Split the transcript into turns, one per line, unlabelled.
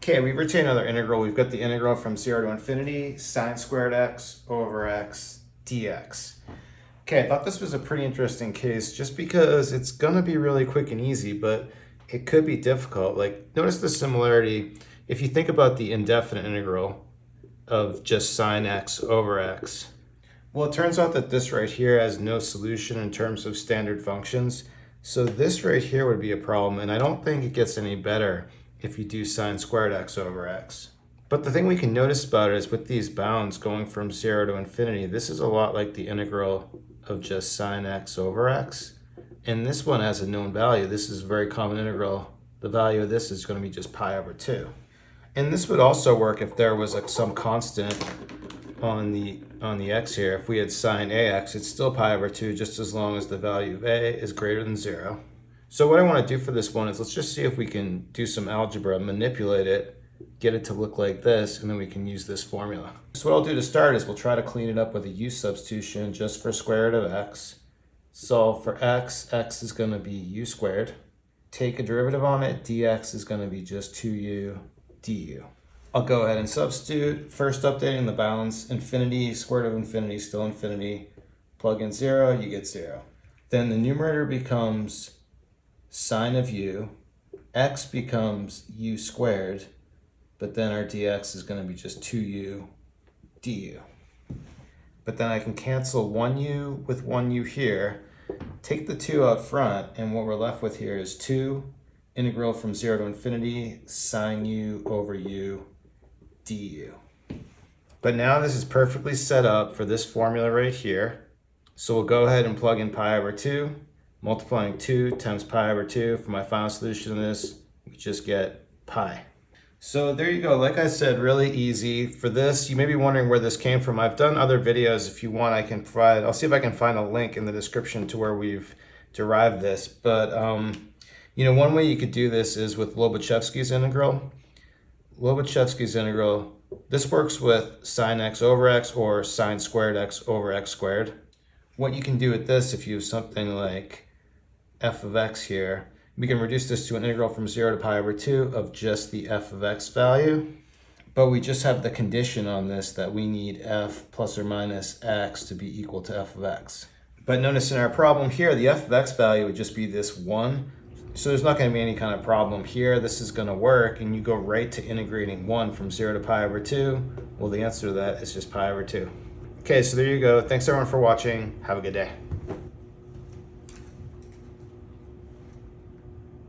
Okay, we've retained another integral. We've got the integral from 0 to infinity, sine squared x over x dx. Okay, I thought this was a pretty interesting case just because it's going to be really quick and easy, but it could be difficult. Like, notice the similarity. If you think about the indefinite integral of just sine x over x, well, it turns out that this right here has no solution in terms of standard functions. So this right here would be a problem, and I don't think it gets any better if you do sine squared x over x. But the thing we can notice about it is with these bounds going from 0 to infinity, this is a lot like the integral of just sine x over x. And this one has a known value. This is a very common integral. The value of this is going to be just pi over 2. And this would also work if there was like some constant on the x here. If we had sine ax, it's still pi over 2 just as long as the value of a is greater than 0. So what I want to do for this one is let's just see if we can do some algebra, manipulate it, get it to look like this, and then we can use this formula. So what I'll do to start is we'll try to clean it up with a u substitution just for square root of x. Solve for x, x is going to be u squared. Take a derivative on it, dx is going to be just 2u du. I'll go ahead and substitute. First updating the bounds, infinity, square root of infinity, still infinity. Plug in 0, you get 0. Then the numerator becomes sine of u, x becomes u squared, but then our dx is going to be just 2u du. But then I can cancel 1u with 1u here, take the 2 out front, and what we're left with here is 2 integral from 0 to infinity sine u over u du. But now this is perfectly set up for this formula right here. So we'll go ahead and plug in pi over 2. Multiplying 2 times pi over 2 for my final solution of this, we just get pi. So there you go. Like I said, really easy. For this, you may be wondering where this came from. I've done other videos. If you want, I can provide, I'll see if I can find a link in the description to where we've derived this. But, one way you could do this is with Lobachevsky's integral. Lobachevsky's integral, this works with sine x over x or sine squared x over x squared. What you can do with this, if you have something like f of x here, we can reduce this to an integral from 0 to pi over 2 of just the f of x value. But we just have the condition on this that we need f plus or minus x to be equal to f of x. But notice in our problem here, the f of x value would just be this 1. So there's not going to be any kind of problem here. This is going to work, and you go right to integrating 1 from 0 to pi over 2. Well, the answer to that is just pi over 2. Okay, so there you go. Thanks everyone for watching. Have a good day.